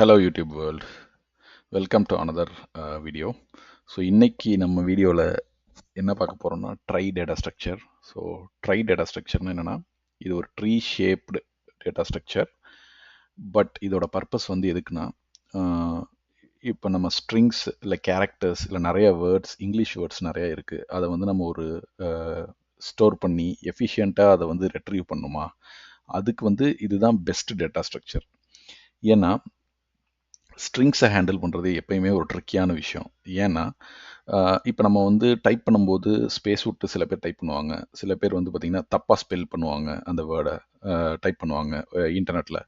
Hello YouTube world. Welcome to another video. So இன்னைக்கு நம்ம வீடியோவில் என்ன பார்க்க போகிறோம்னா tree data structure. So tree data ஸ்ட்ரக்சர்னு என்னென்னா இது ஒரு tree shaped data structure. But இதோட பர்பஸ் வந்து எதுக்குன்னா இப்போ நம்ம ஸ்ட்ரிங்ஸ் இல்லை கேரக்டர்ஸ் இல்லை நிறைய வேர்ட்ஸ் இங்கிலீஷ் வேர்ட்ஸ் நிறைய இருக்குது. அதை வந்து நம்ம ஒரு ஸ்டோர் பண்ணி எஃபிஷியண்ட்டாக அதை வந்து ரெட்ரீவ் பண்ணுமா, அதுக்கு வந்து இதுதான் பெஸ்ட் டேட்டா ஸ்ட்ரக்சர். ஏன்னா ஸ்ட்ரிங்ஸை ஹேண்டில் பண்ணுறது எப்பயுமே ஒரு ட்ரிக்கியான விஷயம். ஏன்னா இப்போ நம்ம வந்து டைப் பண்ணும்போது ஸ்பேஸ் விட்டு சில பேர் டைப் பண்ணுவாங்க, சில பேர் வந்து பார்த்திங்கன்னா தப்பாக ஸ்பெல் பண்ணுவாங்க அந்த வேர்டை டைப் பண்ணுவாங்க இன்டர்நெட்டில்.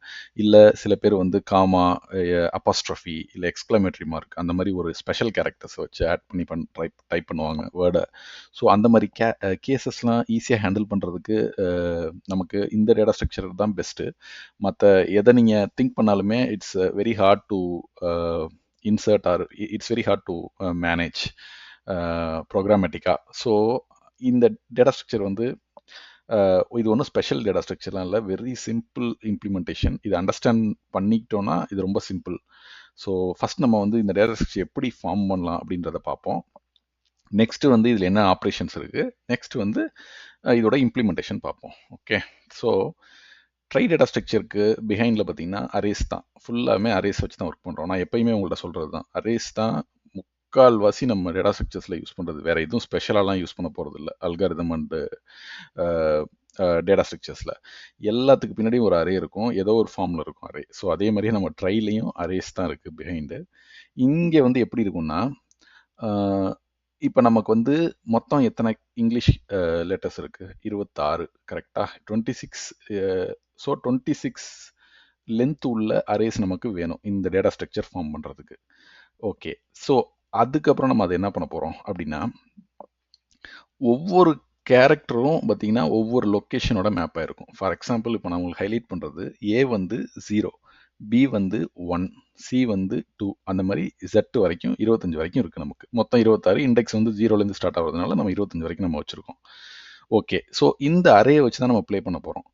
இல்லை சில பேர் வந்து காமா, அப்பாஸ்ட்ரஃபி இல்லை எக்ஸ்க்ளமேட்டரி மார்க் அந்த மாதிரி ஒரு ஸ்பெஷல் கேரக்டர்ஸ் வச்சு ஆட் பண்ணி டைப் பண்ணுவாங்க வேர்டை. ஸோ அந்த மாதிரி கேசஸ்லாம் ஈஸியாக ஹேண்டில் பண்ணுறதுக்கு நமக்கு இந்த டேட்டா ஸ்ட்ரக்சர் தான் பெஸ்ட்டு. மற்ற எதை நீங்கள் திங்க் பண்ணாலுமே it's very hard to insert or it's very hard to manage ப்ரோக்ராமேட்டிக்காக. ஸோ இந்த டேட்டா ஸ்ட்ரக்சர் வந்து இது ஒன்றும் ஸ்பெஷல் டேட்டா ஸ்ட்ரக்சர்லாம் இல்லை, வெரி சிம்பிள் இம்ப்ளிமெண்டேஷன். இது அண்டர்ஸ்டாண்ட் பண்ணிக்கிட்டோன்னா இது ரொம்ப சிம்பிள். ஸோ ஃபஸ்ட் நம்ம வந்து இந்த டேட்டா ஸ்ட்ரக்சர் எப்படி ஃபார்ம் பண்ணலாம் அப்படின்றத பார்ப்போம். நெக்ஸ்ட் வந்து இதில் என்ன ஆப்ரேஷன்ஸ் இருக்குது, நெக்ஸ்ட் வந்து இதோட இம்ப்ளிமெண்டேஷன் பார்ப்போம். ஓகே, ஸோ ட்ரை டேட்டா ஸ்ட்ரக்சருக்கு பிஹைண்டில் பார்த்தீங்கன்னா அரேஸ் தான். ஃபுல்லாமே அரேஸ் வச்சு தான் ஒர்க் பண்ணுறோம். நான் எப்பயுமே உங்கள்கிட்ட சொல்கிறது தான், அரேஸ் தான் முக்கால்வாசி நம்ம டேட்டா ஸ்ட்ரக்சர்ஸில் யூஸ் பண்ணுறது. வேறு எதுவும் ஸ்பெஷலாலாம் யூஸ் பண்ண போகிறது இல்லை. அல்காரிதம் அண்டு டேட்டா ஸ்ட்ரக்சர்ஸில் எல்லாத்துக்கு பின்னாடியும் ஒரு அரே இருக்கும், ஏதோ ஒரு ஃபார்மில் இருக்கும் அரே. ஸோ அதே மாதிரியே நம்ம ட்ரைலையும் அரேஸ் தான் இருக்குது பிஹைண்டு. இங்கே வந்து எப்படி இருக்கும்னா, இப்போ நமக்கு வந்து மொத்தம் எத்தனை இங்கிலீஷ் லெட்டர்ஸ் இருக்குது? 26, கரெக்டாக? 26. ஸோ 26 லென்த் உள்ள அரேஸ் நமக்கு வேணும் இந்த டேட்டா ஸ்ட்ரக்சர் ஃபார்ம் பண்ணுறதுக்கு. ஓகே, ஸோ அதுக்கப்புறம் நம்ம அதை என்ன பண்ண போகிறோம் அப்படின்னா, ஒவ்வொரு கேரக்டரும் பார்த்தீங்கன்னா ஒவ்வொரு லொக்கேஷனோட மேப் ஆகிருக்கும். ஃபார் எக்ஸாம்பிள் இப்போ நான் உங்களுக்கு ஹைலைட் பண்ணுறது, ஏ வந்து 0, பி வந்து 1, சி வந்து 2, அந்த மாதிரி Z வரைக்கும் 25 வரைக்கும் இருக்குது நமக்கு. மொத்தம் 26. இண்டெக்ஸ் வந்து 0லேருந்து ஸ்டார்ட் ஆகிறதுனால நம்ம 25 வரைக்கும் நம்ம வச்சுருக்கோம். ஓகே, ஸோ இந்த அரேயை வச்சு தான் நம்ம ப்ளே பண்ண போகிறோம்.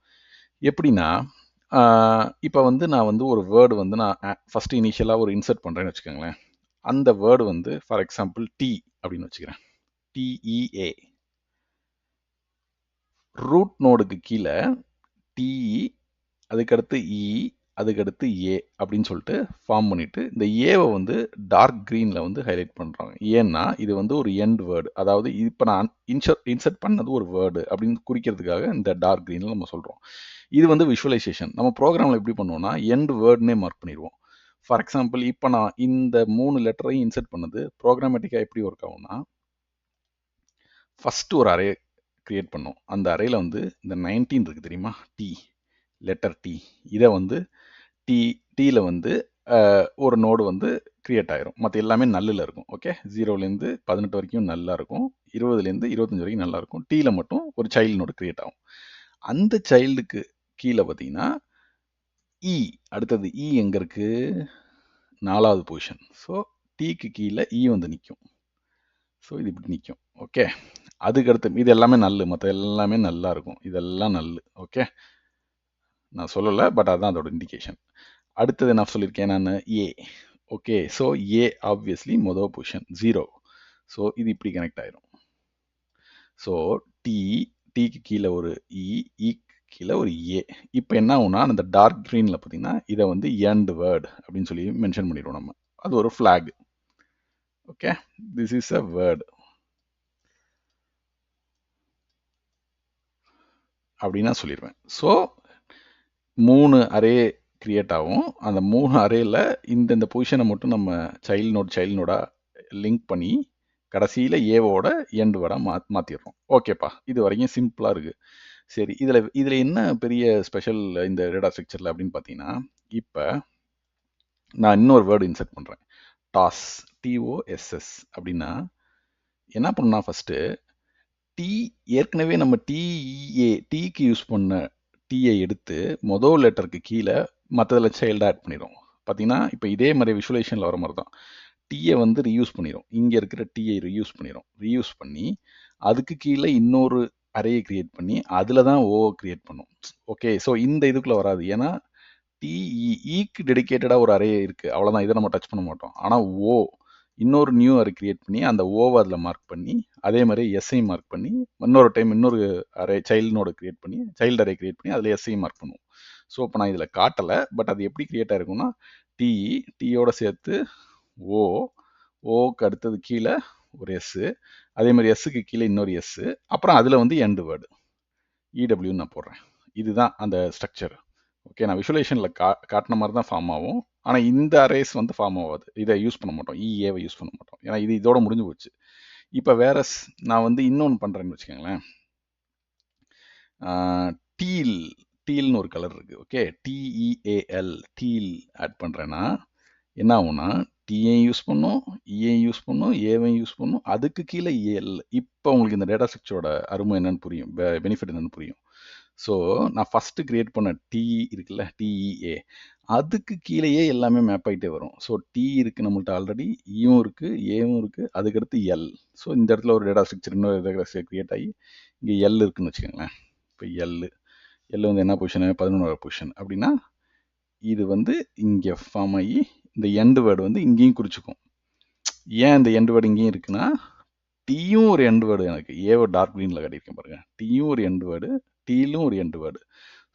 எப்படின்னா, இப்போ வந்து நான் வந்து ஒரு வேர்டு வந்து நான் ஃபஸ்ட்டு இனிஷியலாக ஒரு இன்சர்ட் பண்ணுறேன்னு வச்சுக்கோங்களேன். அந்த வேர்டு வந்து ஃபார் எக்ஸாம்பிள் டி அப்படின்னு வச்சுக்கிறேன், டிஇஏ. ரூட் நோடுக்கு கீழே டிஇ, அதுக்கடுத்து இ, அதுக்கடுத்து ஏ அப்படின்னு சொல்லிட்டு ஃபார்ம் பண்ணிவிட்டு இந்த ஏவை வந்து டார்க் க்ரீனில் வந்து ஹைலைட் பண்ணுறாங்க. ஏன்னா இது வந்து ஒரு எண்ட் வேர்டு, அதாவது இப்போ நான் இன்சர்ட் பண்ணது ஒரு வேர்டு அப்படின்னு குறிக்கிறதுக்காக இந்த டார்க் க்ரீனில் நம்ம சொல்கிறோம். இது வந்து விஷுவலைசேஷன். நம்ம ப்ரோக்ராமில் எப்படி பண்ணுவோம்னா எண்ட் வேர்டுனே மார்க் பண்ணிடுவோம். ஃபார் எக்ஸாம்பிள் இப்போ நான் இந்த 3 லெட்டரையும் இன்சர்ட் பண்ணது ப்ரோக்ராமேட்டிக்காக எப்படி ஒர்க் ஆகும்னா, ஃபஸ்ட்டு ஒரு அரே க்ரியேட் பண்ணோம். அந்த அரேயில் வந்து இந்த 19 இருக்குது தெரியுமா, டி, லெட்டர் டி, இதை வந்து டீயில் வந்து ஒரு நோடு வந்து க்ரியேட் ஆயிரும். மற்ற எல்லாமே நல்லில் இருக்கும். ஓகே, 0லேருந்து 18 வரைக்கும் நல்லா இருக்கும், 20லேருந்து 25 வரைக்கும் நல்லா இருக்கும். டீயில் மட்டும் ஒரு சைல்டு நோடு க்ரியேட் ஆகும். அந்த சைல்டுக்கு கீழே பார்த்தீங்கன்னா இ, அடுத்தது இ எங்கே இருக்குது, 4வது பொசிஷன். ஸோ டீக்கு கீழே இ வந்து நிற்கும். ஸோ இது இப்படி நிற்கும். ஓகே, அதுக்கடுத்து இது எல்லாமே நல்லு, மற்ற எல்லாமே நல்லா இருக்கும், இதெல்லாம் நல்லு. ஓகே, நான் சொல்லலை, பட் அதுதான் அதோட இண்டிகேஷன். அடுத்தது என்ன சொல்லியிருக்கேன் நான், ஏ. ஓகே, ஸோ ஏ ஆப்வியஸ்லி மொதல் பொசிஷன் 0. ஸோ இது இப்படி கனெக்ட் ஆயிரும். ஸோ டீக்கு கீழே ஒரு இக்கு கீழே ஒரு ஏ. இப்போ என்ன ஆகும்னா, அந்த டார்க் க்ரீனில் பார்த்தீங்கன்னா இதை வந்து எண்ட் வேர்டு அப்படின்னு சொல்லி மென்ஷன் பண்ணிடுவோம் நம்ம. அது ஒரு flag. Okay, this is a word அப்படின்னு நான் சொல்லிடுவேன். ஸோ 3 அரே கிரியேட் ஆகும். அந்த 3 அரேயில் இந்த பொசிஷனை மட்டும் நம்ம சைல்டு நோடாக லிங்க் பண்ணி கடைசியில் ஏவோட எண்டு வேர்டாக மாற்றிடுறோம். ஓகேப்பா, இது வரைக்கும் சிம்பிளாக இருக்குது. சரி, இதில் என்ன பெரிய ஸ்பெஷல் இந்த டேட்டா ஸ்ட்ரக்சரில் அப்படின்னு பார்த்தீங்கன்னா, இப்போ நான் இன்னொரு வேர்டு இன்சர்ட் பண்ணுறேன், டாஸ், டிஓஎஸ்எஸ். அப்படின்னா என்ன பண்ணா, ஃபஸ்ட்டு டி ஏற்கனவே நம்ம டிஇஏ டீக்கு யூஸ் பண்ண டீயை எடுத்து மொதல் லெட்டருக்கு கீழே மற்றதில் சைல்டு ஆட் பண்ணிடும். பார்த்தீங்கன்னா இப்போ இதே மாதிரி விஷுவலைசேஷனில் வர மாதிரி தான், டீயை வந்து ரீயூஸ் பண்ணிடும். இங்கே இருக்கிற டீயை ரீயூஸ் பண்ணி அதுக்கு கீழே இன்னொரு அறையை கிரியேட் பண்ணி அதில் தான் ஓ கிரியேட் பண்ணும். ஓகே, ஸோ இந்த இதுக்குள்ளே வராது. ஏன்னா ஈக்கு டெடிகேட்டடாக ஒரு அரே இருக்குது, அவ்வளோதான். இதை நம்ம டச் பண்ண மாட்டோம். ஆனால் ஓ இன்னொரு நியூ அரே கிரியேட் பண்ணி அந்த ஓவை அதில் மார்க் பண்ணி, அதே மாதிரி எஸ்ஐயும் மார்க் பண்ணி, இன்னொரு டைம் இன்னொரு அரே சைல்டு நோடு கிரியேட் பண்ணி, சைல்டு அரே கிரியேட் பண்ணி அதில் எஸ்ஐயும் மார்க் பண்ணுவோம். ஸோ இப்போ நான் இதில் காட்டலை, பட் அது எப்படி கிரியேட் ஆகிருக்கும்னா, டீயோட சேர்த்து ஓ, ஓக்கு அடுத்தது கீழே ஒரு எஸ்ஸு, அதே மாதிரி எஸ்ஸுக்கு கீழே இன்னொரு எஸ்ஸு, அப்புறம் அதில் வந்து எண்டு வேர்டு இடபிள்யூன்னு நான் போடுறேன். இதுதான் அந்த ஸ்ட்ரக்சர். ஓகே, நான் விஷுவலைசேஷனில் காட்டின மாதிரி தான் ஃபார்ம் ஆகும். ஆனால் இந்த அரேஸ் வந்து ஃபார்ம் ஆகாது. இதை யூஸ் பண்ண மாட்டோம், இஏவை யூஸ் பண்ண மாட்டோம், ஏன்னா இது இதோட முடிஞ்சு போச்சு. இப்போ வேற நான் வந்து இன்னொன்று பண்ணுறேன்னு வச்சுக்கோங்களேன். டீல் டீல்னு ஒரு கலர் இருக்குது. ஓகே, டிஇஏஎல் டீல் ஆட் பண்ணுறேன்னா என்ன ஆகும்னா, டிஏயும் யூஸ் பண்ணும், இஏயும் யூஸ் பண்ணும், ஏவையும் யூஸ் பண்ணும், அதுக்கு கீழே ஏஎல். இப்போ உங்களுக்கு இந்த டேட்டா ஸ்ட்ரக்சரோட அருமை என்னன்னு புரியும், பெனிஃபிட் என்னன்னு புரியும். ஸோ நான் ஃபஸ்ட்டு கிரியேட் பண்ண டி இருக்குல்ல, டிஇஏ, அதுக்கு கீழேயே எல்லாமே மேப் ஆகிட்டே வரும். ஸோ டி இருக்குது நம்மள்ட்ட ஆல்ரெடி, ஈயும் இருக்குது, ஏவும் இருக்குது, அதுக்கடுத்து எல். ஸோ இந்த இடத்துல ஒரு டேட்டா ஸ்ட்ரக்சர் இன்னொரு டேட்டா ஸ்ட்ரக்சர் கிரியேட் ஆகி இங்கே எல் இருக்குன்னு வச்சுக்கோங்களேன். இப்போ எல் வந்து என்ன பொசிஷனு, 11வது பொசிஷன். அப்படின்னா இது வந்து இங்கே ஃபார்ம் ஆகி இந்த எண்டு வேர்டு வந்து இங்கேயும் குறிச்சிக்கும். ஏன் இந்த எண்டு வேர்டு இங்கேயும் இருக்குன்னா, டீயும் ஒரு எண்டு வேர்டு, எனக்கு ஏவோ டார்க் க்ரீனில் காட்டியிருக்கேன் பாருங்க, டீயும் ஒரு எண்டு வேர்டு, டீலும் ஒரு எண்டு வேர்டு.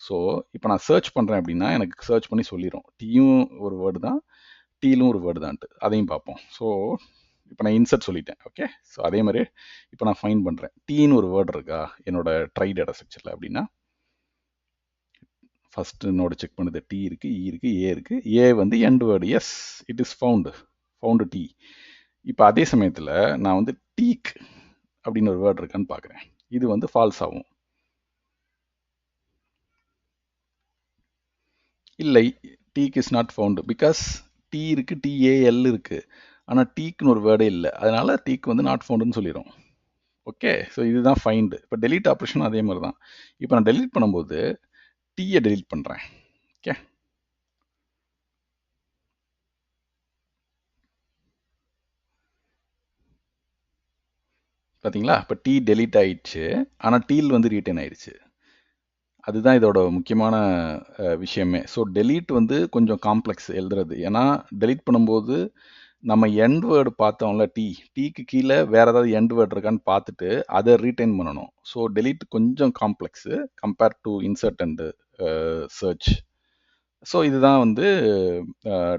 ஸோ இப்போ நான் சர்ச் பண்ணுறேன் அப்படின்னா எனக்கு சர்ச் பண்ணி சொல்லிடும், டீயும் ஒரு வேர்டு தான், டீலும் ஒரு வேர்டு தான்ட்டு. அதையும் பார்ப்போம். ஸோ இப்போ நான் இன்சர்ட் சொல்லிட்டேன். ஓகே, ஸோ அதே மாதிரி இப்போ நான் ஃபைன் பண்ணுறேன், டீன்னு ஒரு வேர்டு இருக்கா என்னோட ட்ரை டேட்டா ஸ்ட்ரக்சரில் அப்படின்னா, ஃபஸ்ட்டு நோடு செக் பண்ணுது, டி இருக்குது, இ இருக்குது, ஏ இருக்குது. ஏ வந்து end word, yes it is found T. இப்போ அதே சமயத்தில் நான் வந்து டீக் அப்படின்னு ஒரு வேர்டு இருக்கான்னு பார்க்குறேன், இது வந்து ஃபால்ஸ் ஆகும். இல்லை, teak is not found, because T இருக்குது, டிஏஎல் இருக்குது, ஆனால் டீக்குன்னு ஒரு வேர்டே இல்லை, அதனால டீக் வந்து நாட் ஃபவுண்டுன்னு சொல்லிடும். ஓகே, ஸோ இதுதான் ஃபைண்டு. இப்போ டெலீட் ஆப்ரேஷனும் அதே மாதிரி தான். இப்போ நான் டெலீட் பண்ணும்போது டீயை டெலீட் பண்ணுறேன். ஓகே, பார்த்தீங்களா, இப்போ டீ டெலீட் ஆயிடுச்சு, ஆனால் டீல் வந்து ரீட்டைன் ஆயிடுச்சு. அதுதான் இதோட முக்கியமான விஷயமே. ஸோ டெலீட் வந்து கொஞ்சம் காம்ப்ளெக்ஸ் எழுதுறது, ஏன்னா டெலீட் பண்ணும்போது நம்ம எண்ட் வேர்டு பார்த்தோம்ல, டீக்கு கீழே வேறு ஏதாவது எண்ட் வேர்டு இருக்கான்னு பார்த்துட்டு அதை ரீட்டைன் பண்ணணும். ஸோ டெலீட் கொஞ்சம் complex compared to insert and search. So இதுதான் வந்து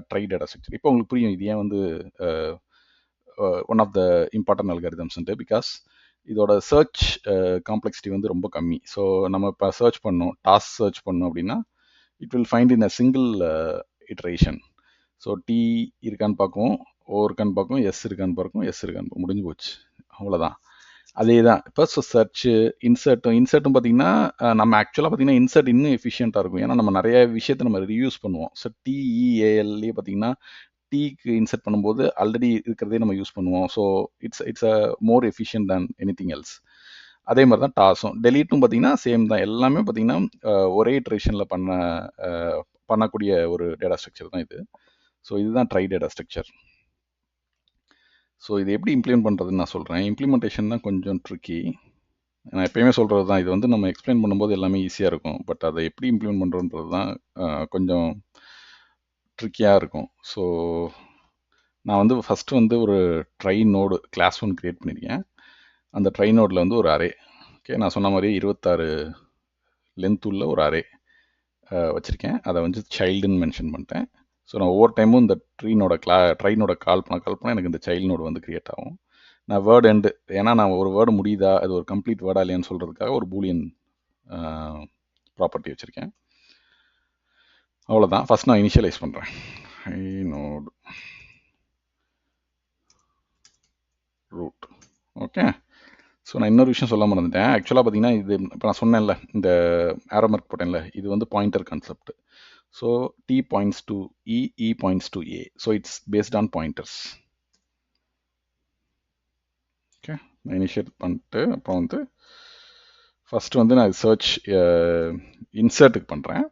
ட்ரை டேட்டா ஸ்ட்ரக்சர். இப்போ உங்களுக்கு புரியும் இது ஏன் வந்து ஒன் ஆஃப் த இம்பார்ட்டன்ட் அல்காரிதம்ஸ்ன்ட்டு, பிகாஸ் இதோட சர்ச் காம்ப்ளெக்சிட்டி வந்து ரொம்ப கம்மி. ஸோ நம்ம இப்போ சர்ச் பண்ணோம், டாஸ்க் சர்ச் பண்ணோம் அப்படின்னா it will find in a single iteration. So T இருக்கான்னு பார்க்கும், ஓ இருக்கான்னு பார்க்கும், எஸ் இருக்கான்னு பார்க்கும், எஸ் இருக்கான்னு முடிஞ்சு போச்சு, அவ்வளோதான். அதே தான் இப்போ சர்ச்சு இன்சர்ட்டும் பார்த்தீங்கன்னா நம்ம ஆக்சுவலாக பார்த்தீங்கன்னா இன்சர்ட் இன்னும் எஃபிஷியண்ட்டாக இருக்கும், ஏன்னா நம்ம நிறைய விஷயத்தை நம்ம ரியூஸ் பண்ணுவோம். ஸோ டிஇஏஎல்லே பார்த்தீங்கன்னா டீக்கு இன்சர்ட் பண்ணும்போது ஆல்ரெடி இருக்கிறதே நம்ம யூஸ் பண்ணுவோம். So it's a more efficient than anything else. அதே மாதிரி தான் டாஸும் டெலீட்டும் பார்த்தீங்கன்னா சேம் தான், எல்லாமே பார்த்தீங்கன்னா ஒரே இட்ரேஷனில் பண்ணக்கூடிய ஒரு டேட்டா ஸ்ட்ரக்சர் தான் இது. ஸோ இதுதான் ட்ரை டேட்டா ஸ்ட்ரக்சர். ஸோ இது எப்படி இம்ப்ளிமெண்ட் பண்ணுறதுன்னு நான் சொல்கிறேன். இம்ப்ளிமெண்டேஷன் தான் கொஞ்சம் ட்ரிக்கி. நான் எப்பயுமே சொல்கிறது தான், இது வந்து நம்ம எக்ஸ்பிளைன் பண்ணும்போது எல்லாமே ஈஸியாக இருக்கும், பட் அதை எப்படி இம்ப்ளிமெண்ட் பண்ணுறோன்றது தான் கொஞ்சம் ட்ரிக்கியாக இருக்கும். ஸோ நான் வந்து ஃபஸ்ட்டு வந்து ஒரு ட்ரை நோடு கிளாஸ் 1 க்ரியேட் பண்ணியிருக்கேன். அந்த ட்ரை நோடில் வந்து ஒரு அரே, ஓகே, நான் சொன்ன மாதிரி 26 லென்த் உள்ள ஒரு அரே வச்சுருக்கேன். அதை வந்து சைல்டுன்னு மென்ஷன் பண்ணிட்டேன். ஸோ நான் ஒவ்வொரு டைமும் இந்த ட்ரைனோட கால் பண்ண எனக்கு இந்த சைல்டு நோடு வந்து க்ரியேட் ஆகும். நான் வேர்டு எண்டு, ஏன்னா நான் ஒரு வேர்டு முடியுதா அது ஒரு கம்ப்ளீட் வேர்டா இல்லையான்னு சொல்கிறதுக்காக ஒரு பூலியன் ப்ராப்பர்ட்டி வச்சுருக்கேன். அவ்வளோதான். ஃபஸ்ட் நான் இனிஷியலைஸ் பண்ணுறேன், நோடு ரூட். ஓகே, ஸோ நான் இன்னொரு விஷயம் சொல்ல மறந்துட்டேன். ஆக்சுவலாக பார்த்தீங்கன்னா இது இப்போ நான் சொன்னேன்ல, இந்த ஆரோ மார்க் போட்டேன்ல, இது வந்து pointer concept. So T points to E, E points to A. So it's based on pointers. Okay, நான் இனிஷியேட் பண்ணிட்டு அப்புறம் வந்து ஃபஸ்ட்டு வந்து நான் சர்ச் இன்சர்ட்டுக்கு பண்ணுறேன்.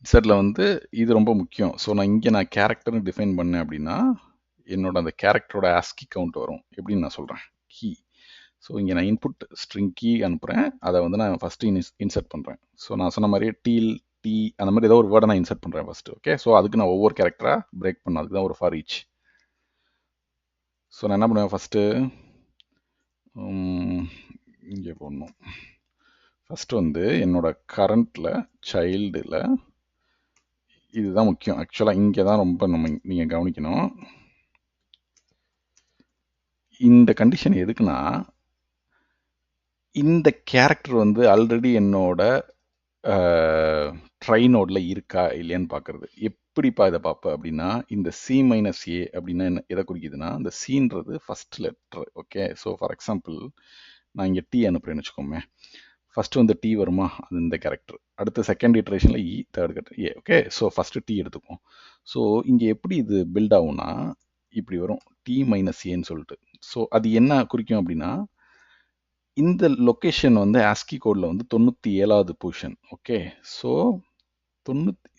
இன்சர்ட்டில் வந்து இது ரொம்ப முக்கியம். ஸோ நான் இங்கே நான் கேரக்டர்னு டிஃபைன் பண்ணேன் அப்படின்னா என்னோட அந்த கேரக்டரோட ஆஸ்கி கவுண்ட் வரும். எப்படின்னு நான் சொல்கிறேன், கீ. ஸோ இங்கே நான் இன்புட் ஸ்ட்ரிங் கீ அனுப்புகிறேன், அதை வந்து நான் ஃபஸ்ட்டு இன்சர்ட் பண்ணுறேன். ஸோ நான் சொன்ன மாதிரி டி அந்த மாதிரி ஏதோ ஒரு வேர்டை நான் இன்சர்ட் பண்ணுறேன் ஃபஸ்ட்டு. ஓகே, ஸோ அதுக்கு நான் ஒவ்வொரு கேரக்டராக பிரேக் பண்ணேன். அதுக்கு தான் ஒரு ஃபார் ஈச். ஸோ நான் என்ன பண்ணுவேன் ஃபஸ்ட்டு, இங்கே போடணும். ஃபஸ்ட்டு வந்து என்னோட கரண்ட்டில் சைல்டில் இதுதான் முக்கியம். ஆக்சுவலாக இங்கே தான் ரொம்ப நீங்கள் கவனிக்கணும். இந்த கண்டிஷன் எதுக்குன்னா, இந்த கேரக்டர் வந்து ஆல்ரெடி என்னோட ட்ரை நோடில் இருக்கா இல்லையான்னு பார்க்குறது. எப்படிப்பா இதை பார்ப்பேன் அப்படின்னா, இந்த சி மைனஸ் ஏ அப்படின்னா என்ன எதை குறிக்குதுன்னா, இந்த சீன்றது first letter. Okay, so for example நான் இங்கே டி அனுப்புகிறேன்னு வச்சுக்கோமே. ஃபஸ்ட்டு வந்து டி வருமா, அது இந்த கேரக்டர். அடுத்து செகண்ட் இட்ரேஷனில் இ, தேர்ட் கேரக்டர் ஏ. ஓகே, ஸோ ஃபஸ்ட்டு டி எடுத்துப்போம். ஸோ இங்கே எப்படி இது பில்ட் ஆகும்னா, இப்படி வரும் டி மைனஸ் ஏன்னு சொல்லிட்டு. ஸோ அது என்ன குறிக்கும் அப்படின்னா, இந்த லொக்கேஷன் வந்து ஆஸ்கி கோடில் வந்து 97வது பொசிஷன். ஓகே, ஸோ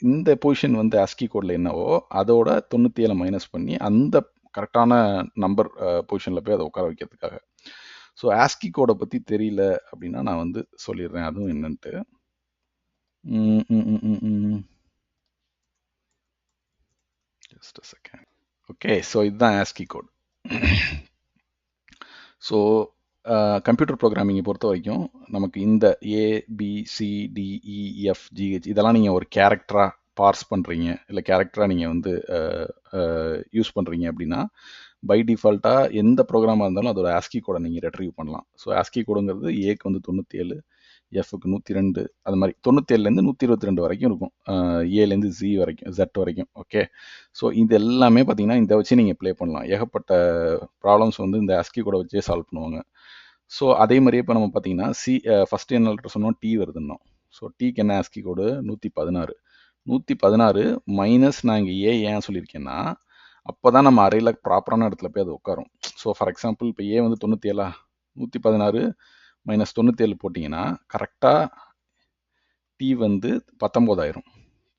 இந்த பொசிஷன் வந்து ஆஸ்கி கோடில் என்னவோ அதோட 97 மைனஸ் பண்ணி அந்த கரெக்டான நம்பர் பொசிஷனில் போய் அதை உட்கார வைக்கிறதுக்காக. ஸோ ஆஸ்கி கோடை பற்றி தெரியல அப்படின்னா நான் வந்து சொல்லிடுறேன் அதுவும் என்னன்ட்டு. Just a second. Okay, so இதுதான் ஆஸ்கி கோட். ஸோ கம்ப்யூட்டர் ப்ரோக்ராமிங்கை பொறுத்த வரைக்கும் நமக்கு இந்த ABCDEFGH இதெல்லாம் நீங்கள் ஒரு கேரக்டராக பார்ஸ் பண்ணுறீங்க, இல்லை கேரக்டராக நீங்கள் வந்து யூஸ் பண்ணுறீங்க அப்படின்னா, பை டிஃபால்ட்டாக எந்த ப்ரோக்ராமாக இருந்தாலும் அதோட ஆஸ்கி கோடை நீங்கள் ரெட்ரீவ் பண்ணலாம். ஸோ ஆஸ்கி கோடுங்கிறது ஏக்கு வந்து 97, எஃப்க்கு 102, அது மாதிரி 97லேருந்து 122 வரைக்கும் இருக்கும். ஏலேருந்து ஜி வரைக்கும், ஜெட் வரைக்கும். ஓகே, ஸோ இது எல்லாமே பார்த்தீங்கன்னா இதை வச்சு நீங்கள் ப்ளே பண்ணலாம். ஏகப்பட்ட ப்ராப்ளம்ஸ் வந்து இந்த ஆஸ்கி கோடை வச்சே சால்வ் பண்ணுவாங்க. ஸோ அதே மாதிரியே இப்போ நம்ம பார்த்தீங்கன்னா ஃபஸ்ட்டு என்ன லெட்டர் சொன்னோம், டி வருதுன்னோம். ஸோ டீக்கு என்ன ஆஸ்கி கோடு 116. 116 மைனஸ் நான் இங்கே ஏன் சொல்லியிருக்கேன்னா, அப்போ தான் நம்ம அறையில் ப்ராப்பரான இடத்துல போய் அது உட்காரும். ஸோ ஃபார் எக்ஸாம்பிள் இப்போ ஏ வந்து 97, 116 மைனஸ் 97 போட்டிங்கன்னா கரெக்டாக டி வந்து 19 ஆயிரும்.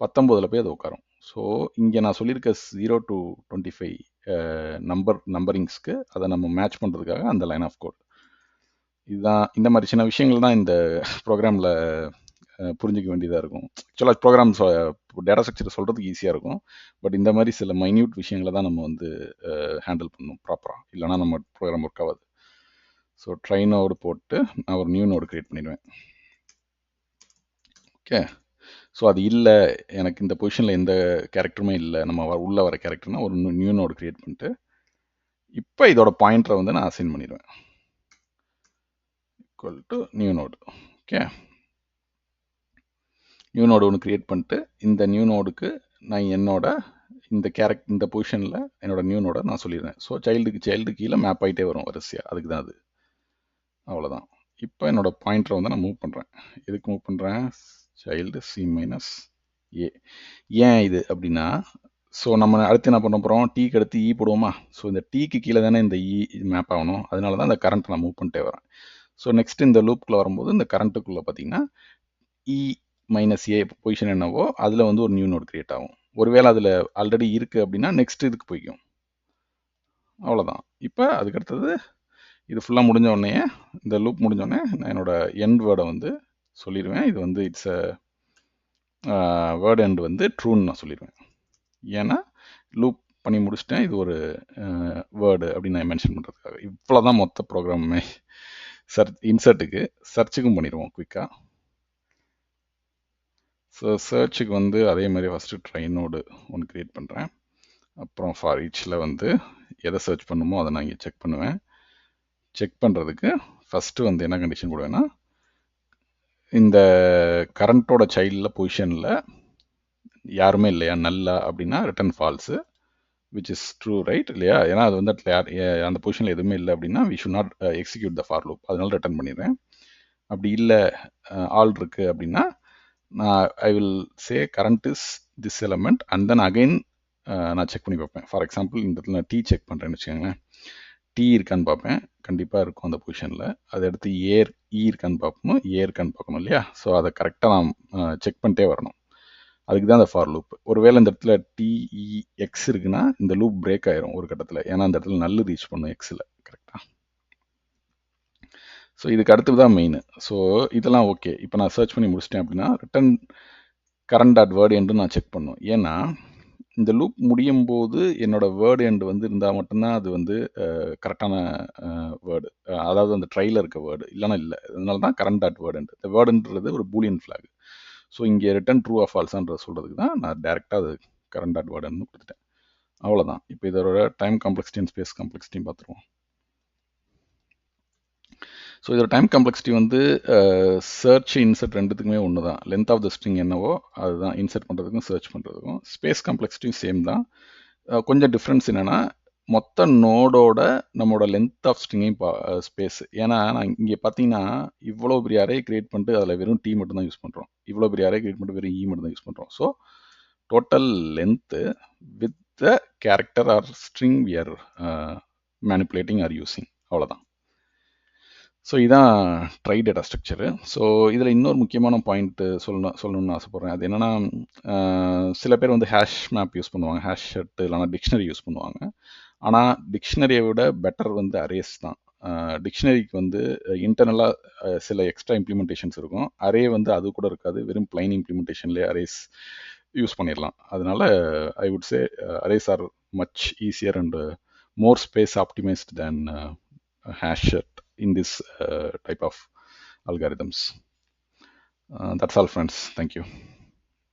19ல் போய் அது உட்காரும். ஸோ இங்கே நான் சொல்லியிருக்க 0 to 25 நம்பரிங்ஸ்க்கு அதை நம்ம மேட்ச் பண்ணுறதுக்காக அந்த லைன் ஆஃப் கோட் இதுதான். இந்த மாதிரி சின்ன விஷயங்கள் தான் இந்த ப்ரோக்ராமில் புரிஞ்சிக்க வேண்டியதாக இருக்கும். ஆக்சுவலாக ப்ரோக்ராம் டேட்டா ஸ்ட்ரக்சர் சொல்கிறதுக்கு ஈஸியாக இருக்கும். பட் இந்த மாதிரி சில மைன்யூட் விஷயங்களை தான் நம்ம வந்து ஹேண்டில் பண்ணணும் ப்ராப்பராக, இல்லைனா நம்ம ப்ரோக்ராம் ஒர்க் ஆகாது. ஸோ ட்ரை நோடு போட்டு நான் ஒரு நியூ நோடு க்ரியேட் பண்ணிடுவேன். ஓகே, ஸோ அது இல்லை, எனக்கு இந்த பொசிஷனில் எந்த கேரக்டருமே இல்லை, நம்ம உள்ளே வர கேரக்டர்னால் ஒரு நியூ நோடு க்ரியேட் பண்ணிட்டு இப்போ இதோட பாயிண்டரை வந்து நான் அசைன் பண்ணிடுவேன். Equal to new node. Okay, new node ஒன்று க்ரியேட் பண்ணிட்டு இந்த நியூ நோடுக்கு நான் என்னோட இந்த பொசிஷனில் என்னோட நியூ நோடை நான் சொல்லிடுறேன். ஸோ சைல்டுக்கு கீழே மேப் ஆகிட்டே வரும் வரிசையாக, அதுக்கு தான் அது. அவ்வளோதான். இப்போ என்னோட பாயிண்டரை வந்து நான் மூவ் பண்ணுறேன். எதுக்கு மூவ் பண்ணுறேன், சைல்டு சி மைனஸ் ஏ. ஏன் இது அப்படின்னா, ஸோ நம்ம அடுத்து என்ன பண்ண போகிறோம், டீக்கு அடுத்து இ போடுவோமா. ஸோ இந்த டீக்கு கீழே தானே இந்த இ மேப் ஆகணும், அதனால தான் இந்த கரண்ட் நான் மூவ் பண்ணிட்டே வரேன். ஸோ நெக்ஸ்ட் இந்த லூப்புக்குள்ளே வரும்போது இந்த கரண்ட்டுக்குள்ளே பார்த்தீங்கன்னா இ மைனஸ் ஏ பொசிஷன் என்னவோ அதில் வந்து ஒரு நியூ நோட் கிரியேட் ஆகும். ஒருவேளை அதில் ஆல்ரெடி இருக்குது அப்படின்னா நெக்ஸ்ட் இதுக்கு போய்க்கும். அவ்வளோதான். இப்போ அதுக்கடுத்தது இது ஃபுல்லாக முடிஞ்ச உடனே, இந்த லூப் முடிஞ்ச உடனே நான் என்னோட எண்ட் வேர்டை வந்து சொல்லிடுவேன். இது வந்து இட்ஸ் அ வேர்ட் எண்ட் வந்து ட்ரூன்னு நான் சொல்லிடுவேன். ஏன்னா லூப் பண்ணி முடிச்சிட்டேன், இது ஒரு வேர்டு அப்படின்னு நான் மென்ஷன் பண்ணுறதுக்காக. இவ்வளோ தான் மொத்த ப்ரோக்ராமுமே. இன்சர்ட்டுக்கு சர்ச்சுக்கும் பண்ணிடுவோம் குயிக்காக. ஸோ சர்ச்சுக்கு வந்து அதே மாதிரி ஃபஸ்ட்டு ட்ரை நோடு ஒன்று க்ரியேட் பண்ணுறேன். அப்புறம் ஃபார் ஈச்சில் வந்து எதை சர்ச் பண்ணுமோ அதை நான் இங்கே செக் பண்ணுவேன். செக் பண்ணுறதுக்கு ஃபஸ்ட்டு வந்து என்ன கண்டிஷன் போடுவேன்னா, இந்த கரண்ட்டோட சைல்டில் பொசிஷனில் யாருமே இல்லையா நல்லா அப்படின்னா return false, which is true right இல்லையா. ஏன்னா அது வந்து அந்த பொசிஷனில் எதுவுமே இல்லை அப்படின்னா we should not execute the for loop, அதனால ரிட்டன் பண்ணிடுறேன். அப்படி இல்லை ஆல் இருக்குது அப்படின்னா I will say current is this element and then again நான் செக் பண்ணி பார்ப்பேன். ஃபார் எக்ஸாம்பிள் இந்த இடத்துல நான் டி செக் பண்ணுறேன்னு வச்சுக்கோங்களேன். டி இருக்கான்னு பார்ப்பேன், கண்டிப்பாக இருக்கும் அந்த பொசிஷனில். அதை எடுத்து இ இருக்கான்னு பார்க்கணும், இருக்கான்னு பார்க்கணும் இல்லையா. ஸோ அதை கரெக்டாக நான் செக் பண்ணிட்டே வரணும். அதுக்கு தான் அந்த ஃபார் லூப். ஒருவேளை இந்த இடத்துல டிஇஎக்ஸ் இருக்குன்னா இந்த லூப் பிரேக் ஆயிரும் ஒரு கட்டத்தில், ஏன்னா அந்த இடத்துல நல்லு ரீச் பண்ணும் எக்ஸில் கரெக்டாக. ஸோ இதுக்கு அடுத்து தான் மெயின். ஸோ இதெல்லாம் ஓகே. இப்போ நான் சர்ச் பண்ணி முடிச்சிட்டேன் அப்படின்னா return current dot word end நான் செக் பண்ணும். ஏன்னா இந்த லூப் முடியும் போது என்னோட வேர்டு எண்டு வந்து இருந்தால் மட்டும்தான் அது வந்து கரெக்டான வேர்டு, அதாவது அந்த ட்ரையில் இருக்க வேர்டு, இல்லைனா இல்லை. அதனால தான் கரண்ட் டாட் வேர்டு எண்டு. இந்த வேர்டுன்றது ஒரு பூலியன் ஃப்ளாக். ஸோ இங்கே ரிட்டன் ட்ரூ ஆஃப் ஃபால்ஸான்றது சொல்கிறதுக்கு தான் நான் டேரெக்டாக அது கரண்ட் டாட் வேர்டுன்னு கொடுத்துட்டேன். அவ்வளோதான். இப்போ இதோட டைம் காம்ப்ளெக்சிட்டி அண்ட் ஸ்பேஸ் காம்ப்ளெக்சிட்டியும் பார்த்துருவோம். ஸோ இதோட டைம் காம்ப்ளெக்சிட்டி வந்து சர்ச் இன்சர்ட் ரெண்டுத்துக்குமே ஒன்று தான். லென்த் ஆஃப் த ஸ்ட்ரிங் என்னவோ அதுதான் இன்சர்ட் பண்ணுறதுக்கும் சர்ச் பண்ணுறதுக்கும். ஸ்பேஸ் காம்ப்ளெக்சிட்டியும் சேம் தான். கொஞ்சம் டிஃப்ரென்ஸ் என்னென்னா மொத்த நோடோட நம்மளோட லென்த் ஆஃப் ஸ்ட்ரிங்கையும் ஸ்பேஸ். ஏன்னா நான் இங்கே பார்த்தீங்கன்னா இவ்வளோ பெரிய அரே கிரியேட் பண்ணிட்டு அதில் வெறும் டி மட்டும் தான் யூஸ் பண்ணுறோம். இவ்வளோ பெரிய அரே கிரியேட் பண்ணிட்டு வெறும் இ மட்டும் தான் யூஸ் பண்ணுறோம். So total length with the character or string we are manipulating or using, அவ்வளோதான். ஸோ இதான் ட்ரை டேட்டா ஸ்ட்ரக்சரு. ஸோ இதில் இன்னொரு முக்கியமான பாயிண்ட் சொல்லணும்னு ஆசைப்பட்றேன். அது என்னென்னா சில பேர் வந்து ஹேஷ் மேப் யூஸ் பண்ணுவாங்க, ஹேஷ் ஷர்ட் இல்லைனா டிக்ஷனரி யூஸ் பண்ணுவாங்க. ஆனால் டிக்ஷனரியை விட பெட்டர் வந்து அரேஸ் தான். டிக்ஷனரிக்கு வந்து இன்டர்னலாக சில எக்ஸ்ட்ரா இம்ப்ளிமெண்டேஷன்ஸ் இருக்கும். அரே வந்து அது கூட இருக்காது, வெறும் பிளைன் இம்ப்ளிமெண்டேஷன்லேயே அரேஸ் யூஸ் பண்ணிடலாம். அதனால I would say arrays are much easier and more space optimised than hash shirt in this type of algorithms. That's all, friends. Thank you.